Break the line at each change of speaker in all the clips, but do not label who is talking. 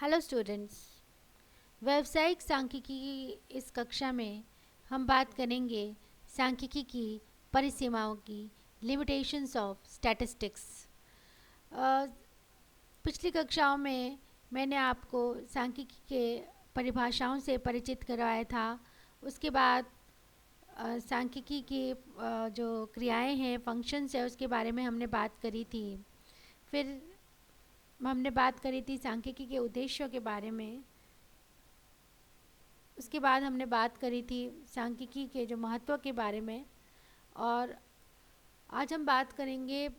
Hello students. व्यावसायिक सांख्यिकी की इस कक्षा में हम बात करेंगे सांख्यिकी की परिसीमाओं की, लिमिटेशंस ऑफ स्टैटिस्टिक्स। पिछली कक्षाओं में मैंने आपको सांख्यिकी के परिभाषाओं से परिचित करवाया था। उसके बाद सांख्यिकी की जो क्रियाएं हैं, फंक्शंस है, उसके बारे में हमने बात करी थी। फिर हमने बात करी थी सांख्यिकी के उद्देश्यों के बारे में। उसके बाद हमने बात करी थी सांख्यिकी के जो महत्व के बारे में। और आज हम बात करेंगे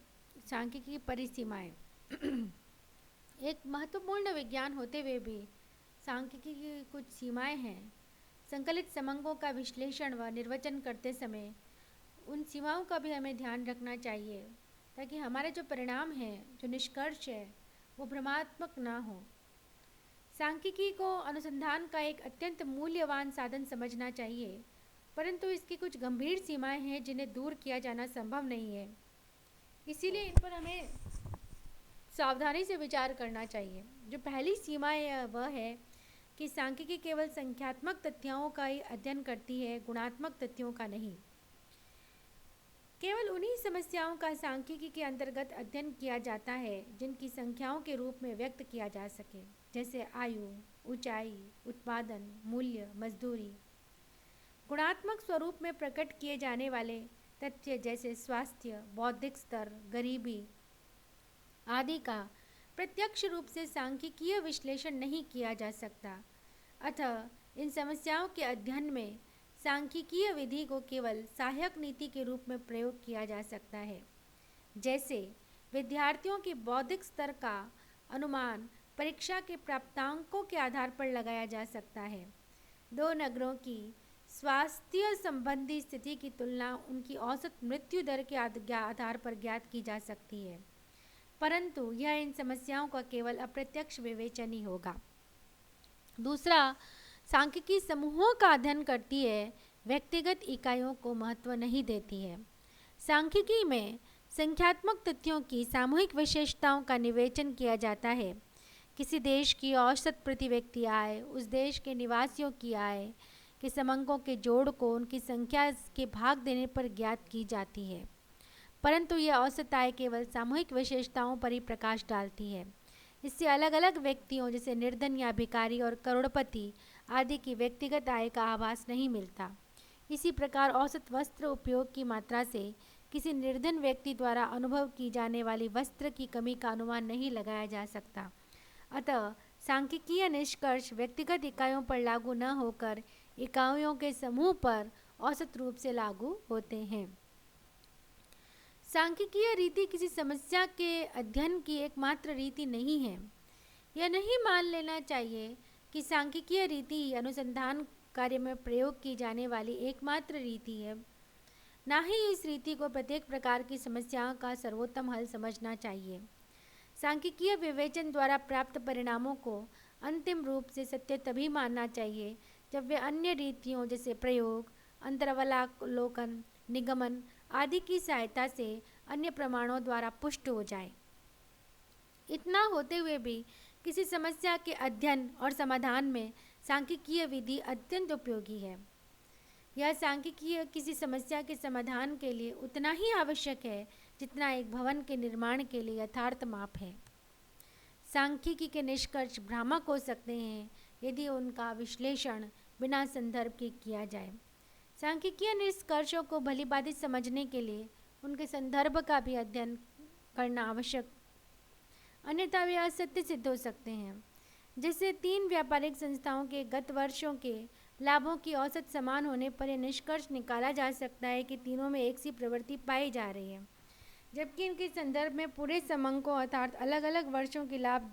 सांख्यिकी की परिसीमाएं। एक महत्वपूर्ण विज्ञान होते हुए भी सांख्यिकी की कुछ सीमाएं हैं। संकलित समंगों का विश्लेषण व निर्वचन करते समय उन सीमाओं का भी हमें ध्यान रखना चाहिए, ताकि हमारे जो परिणाम हैं, जो निष्कर्ष है, वो भ्रमात्मक ना हो। सांख्यिकी को अनुसंधान का एक अत्यंत मूल्यवान साधन समझना चाहिए, परंतु इसकी कुछ गंभीर सीमाएं हैं जिन्हें दूर किया जाना संभव नहीं है। इसीलिए इन पर हमें सावधानी से विचार करना चाहिए। जो पहली सीमा है वह है कि सांख्यिकी केवल संख्यात्मक तथ्यों का ही अध्ययन करती है, गुणात्मक तथ्यों का नहीं। केवल उन्हीं समस्याओं का सांख्यिकी के अंतर्गत अध्ययन किया जाता है जिनकी संख्याओं के रूप में व्यक्त किया जा सके, जैसे आयु, ऊंचाई, उत्पादन, मूल्य, मजदूरी। गुणात्मक स्वरूप में प्रकट किए जाने वाले तथ्य जैसे स्वास्थ्य, बौद्धिक स्तर, गरीबी आदि का प्रत्यक्ष रूप से सांख्यिकीय विश्लेषण नहीं किया जा सकता। अतः इन समस्याओं के अध्ययन में सांख्यिकीय विधि को केवल सहायक नीति के रूप में प्रयोग किया जा सकता है। जैसे विद्यार्थियों के बौद्धिक स्तर का अनुमान परीक्षा के प्राप्तांकों के आधार पर लगाया जा सकता है। दो नगरों की स्वास्थ्य संबंधी स्थिति की तुलना उनकी औसत मृत्यु दर के आधार पर ज्ञात की जा सकती है, परंतु यह इन समस्याओं का केवल अप्रत्यक्ष विवेचन ही होगा। दूसरा, सांख्यिकी समूहों का अध्ययन करती है, व्यक्तिगत इकाइयों को महत्व नहीं देती है। सांख्यिकी में संख्यात्मक तथ्यों की सामूहिक विशेषताओं का निवेचन किया जाता है। किसी देश की औसत प्रति व्यक्ति आय, उस देश के निवासियों की आय के समंकों के जोड़ को उनकी संख्या के भाग देने पर ज्ञात की जाती है, परंतु यह औसत आय केवल सामूहिक विशेषताओं पर ही प्रकाश डालती है। इससे अलग अलग व्यक्तियों जैसे निर्धन या भिखारी और करोड़पति आदि की व्यक्तिगत आय का आभास नहीं मिलता। इसी प्रकार औसत वस्त्र उपयोग की मात्रा से किसी निर्धन व्यक्ति द्वारा अनुभव की जाने वाली वस्त्र की कमी का अनुमान नहीं लगाया जा सकता। अतः सांख्यिकीय निष्कर्ष व्यक्तिगत इकाइयों पर लागू न होकर इकाइयों के समूह पर औसत रूप से लागू होते हैं। सांख्यिकीय रीति किसी समस्या के अध्ययन की एकमात्र रीति नहीं है। यह नहीं मान लेना चाहिए कि सांख्यिकीय रीति ही अनुसंधान कार्य में प्रयोग की जाने वाली एकमात्र रीति है। ना ही इस रीति को प्रत्येक प्रकार की समस्याओं का सर्वोत्तम हल समझना चाहिए। सांख्यिकीय विवेचन द्वारा प्राप्त परिणामों को अंतिम रूप से सत्य तभी मानना चाहिए जब वे अन्य रीतियों जैसे प्रयोग, अंतरावलोकन, निगमन आदि की सहायता से अन्य प्रमाणों द्वारा पुष्ट हो जाए। इतना होते हुए भी किसी समस्या के अध्ययन और समाधान में सांख्यिकीय विधि अत्यंत उपयोगी है। यह सांख्यिकीय किसी समस्या के समाधान के लिए उतना ही आवश्यक है जितना एक भवन के निर्माण के लिए यथार्थ माप है। सांख्यिकी के निष्कर्ष भ्रामक हो सकते हैं यदि उनका विश्लेषण बिना संदर्भ के किया जाए। सांख्यिकीय निष्कर्षों को भलीभांति समझने के लिए उनके संदर्भ का भी अध्ययन करना आवश्यक, अन्यथा वे असत्य सिद्ध हो सकते हैं। जैसे 3 व्यापारिक संस्थाओं के गत वर्षों के लाभों की औसत समान होने पर यह निष्कर्ष निकाला जा सकता है कि तीनों में एक सी प्रवृत्ति पाई जा रही है, जबकि इनके संदर्भ में पूरे समंकों अर्थात अलग अलग वर्षों के लाभ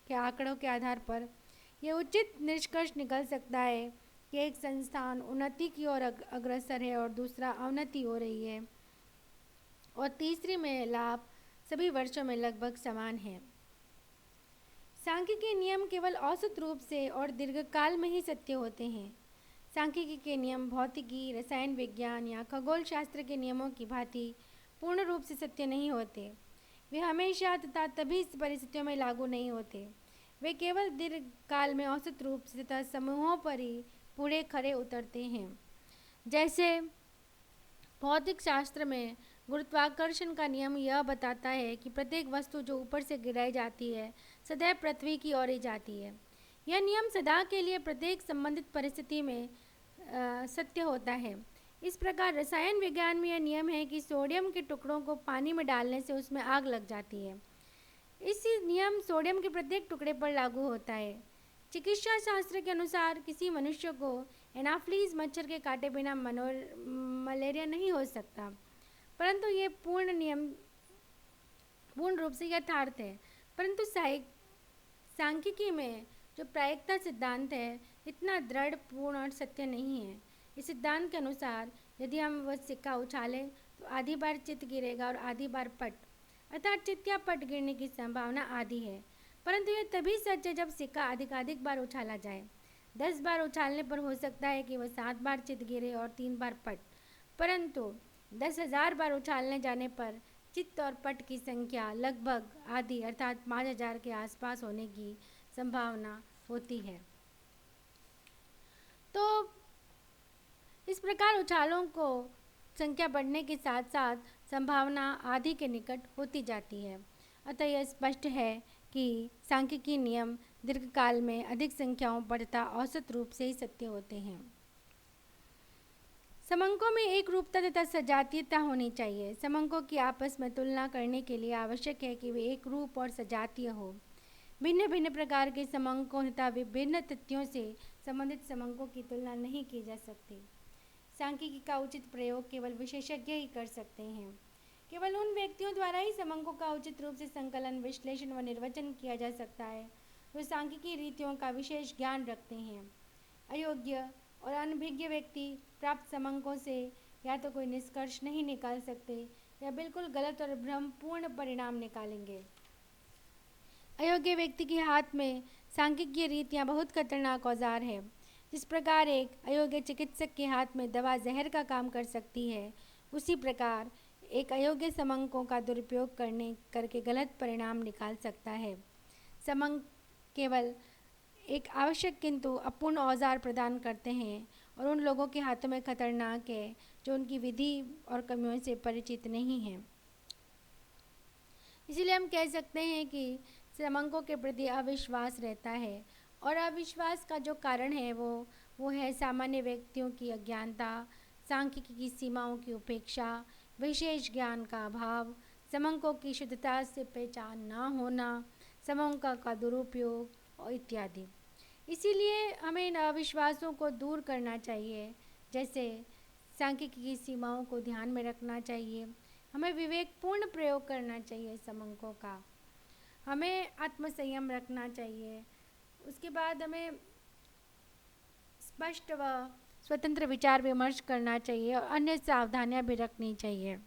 के आंकड़ों के आधार पर यह उचित निष्कर्ष निकल सकता है कि एक संस्थान उन्नति की ओर अग्रसर है और दूसरा अवनति हो रही है, और तीसरी में लाभ सभी वर्षों में लगभग समान है। सांख्यिकी नियम केवल औसत रूप से और दीर्घकाल में ही सत्य होते हैं। सांख्यिकी के नियम भौतिकी, रसायन विज्ञान या खगोल शास्त्र के नियमों की भांति पूर्ण रूप से सत्य नहीं होते। वे हमेशा तथा तभी परिस्थितियों में लागू नहीं होते। वे केवल दीर्घ काल में औसत रूप से तथा समूहों पर ही पूरे खरे उतरते हैं। जैसे भौतिक शास्त्र में गुरुत्वाकर्षण का नियम यह बताता है कि प्रत्येक वस्तु जो ऊपर से गिराई जाती है सदैव पृथ्वी की ओर ही जाती है। यह नियम सदा के लिए प्रत्येक संबंधित परिस्थिति में सत्य होता है। इस प्रकार रसायन विज्ञान में यह नियम है कि सोडियम के टुकड़ों को पानी में डालने से उसमें आग लग जाती है। इसी नियम सोडियम के प्रत्येक टुकड़े पर लागू होता है। चिकित्सा शास्त्र के अनुसार किसी मनुष्य को एनाफ्लीज मच्छर के काटे बिना मलेरिया नहीं हो सकता, परंतु ये पूर्ण रूप से यथार्थ है। परंतु सांख्यिकी में जो प्रायिकता सिद्धांत है इतना दृढ़, पूर्ण और सत्य नहीं है। इस सिद्धांत के अनुसार यदि हम वह सिक्का उछालें तो आधी बार चित्त गिरेगा और आधी बार पट, अर्थात चित्त या पट गिरने की संभावना आधी है। परंतु यह तभी सच है जब सिक्का अधिकाधिक बार उछाला जाए। 10 बार उछालने पर हो सकता है कि वह 7 बार चित्त गिरे और 3 बार पट, परंतु 10,000 बार उछालने जाने पर चित्त और पट की संख्या लगभग आधी अर्थात 5,000 के आसपास होने की संभावना होती है। तो इस प्रकार उछालों को संख्या बढ़ने के साथ साथ संभावना आधी के निकट होती जाती है। अतः यह स्पष्ट है कि सांख्यिकी नियम दीर्घकाल में अधिक संख्याओं पर तथा औसत रूप से ही सत्य होते हैं। समंकों में एक रूपता तथा सजातीयता होनी चाहिए। समंकों की आपस में तुलना करने के लिए आवश्यक है कि वे एक रूप और सजातीय हो। भिन्न भिन्न प्रकार के समंकों तथा विभिन्न तथ्यों से संबंधित समंकों की तुलना नहीं की जा सकती। सांख्यिकी का उचित प्रयोग केवल विशेषज्ञ ही कर सकते हैं। केवल उन व्यक्तियों द्वारा ही समंकों का उचित रूप से संकलन, विश्लेषण व निर्वचन किया जा सकता है जो सांख्यिकी रीतियों का विशेष ज्ञान रखते हैं। अयोग्य और अनभिज्ञ व्यक्ति प्राप्त समंकों से या तो कोई निष्कर्ष नहीं निकाल सकते या बिल्कुल गलत और भ्रमपूर्ण परिणाम निकालेंगे। अयोग्य व्यक्ति के हाथ में सांख्यिकीय रीतियाँ बहुत खतरनाक औजार है। जिस प्रकार एक अयोग्य चिकित्सक के हाथ में दवा जहर का काम कर सकती है, उसी प्रकार एक अयोग्य समंकों का दुरुपयोग करके गलत परिणाम निकाल सकता है। समंक केवल एक आवश्यक किंतु अपूर्ण औजार प्रदान करते हैं और उन लोगों के हाथों में खतरनाक है जो उनकी विधि और कमियों से परिचित नहीं हैं। इसीलिए हम कह सकते हैं कि समंकों के प्रति अविश्वास रहता है और अविश्वास का जो कारण है वो है सामान्य व्यक्तियों की अज्ञानता, सांख्यिकी की सीमाओं की उपेक्षा, विशेष ज्ञान का अभाव, समंकों की शुद्धता से पहचान न होना, समंकों का दुरुपयोग और इत्यादि। इसीलिए हमें इन अविश्वासों को दूर करना चाहिए। जैसे सांख्यिकी की सीमाओं को ध्यान में रखना चाहिए, हमें विवेकपूर्ण प्रयोग करना चाहिए समंकों का, हमें आत्मसंयम रखना चाहिए। उसके बाद हमें स्पष्ट व स्वतंत्र विचार विमर्श करना चाहिए और अन्य सावधानियां भी रखनी चाहिए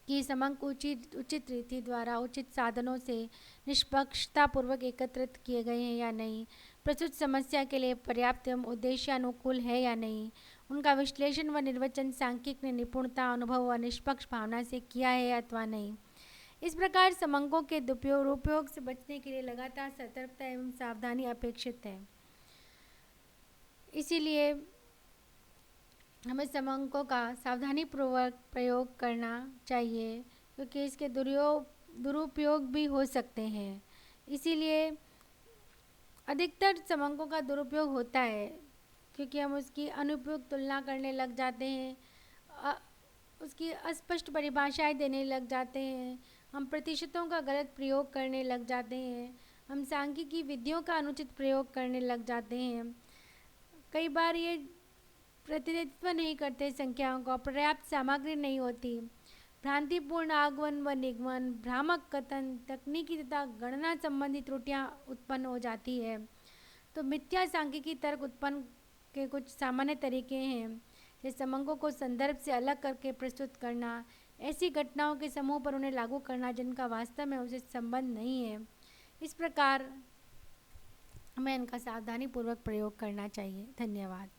कि समंक उचित रीति द्वारा उचित साधनों से निष्पक्षतापूर्वक एकत्रित किए गए हैं या नहीं, प्रस्तुत समस्या के लिए पर्याप्त एवं उद्देश्यानुकूल है या नहीं, उनका विश्लेषण व निर्वचन सांख्यिक ने निपुणता, अनुभव व निष्पक्ष भावना से किया है अथवा नहीं। इस प्रकार समंकों के दुरुपयोग से बचने के लिए लगातार सतर्कता एवं सावधानी अपेक्षित है। इसीलिए हमें समंकों का सावधानीपूर्वक प्रयोग करना चाहिए क्योंकि इसके दुरुपयोग भी हो सकते हैं। इसीलिए अधिकतर समंकों का दुरुपयोग होता है क्योंकि हम उसकी अनुपयुक्त तुलना करने लग जाते हैं, उसकी अस्पष्ट परिभाषाएं देने लग जाते हैं, हम प्रतिशतों का गलत प्रयोग करने लग जाते हैं, हम सांख्यिकी विधियों का अनुचित प्रयोग करने लग जाते हैं। कई बार ये प्रतिनिधित्व नहीं करते संख्याओं का, पर्याप्त सामग्री नहीं होती, भ्रांतिपूर्ण आगमन व निगमन, भ्रामक कथन, तकनीकी तथा गणना संबंधी त्रुटियां उत्पन्न हो जाती है। तो मिथ्या सांख्यिकी तर्क उत्पन्न के कुछ सामान्य तरीके हैं, जैसे समंकों को संदर्भ से अलग करके प्रस्तुत करना, ऐसी घटनाओं के समूह पर उन्हें लागू करना जिनका वास्तव में उसे संबंध नहीं है। इस प्रकार हमें इनका सावधानीपूर्वक प्रयोग करना चाहिए। धन्यवाद।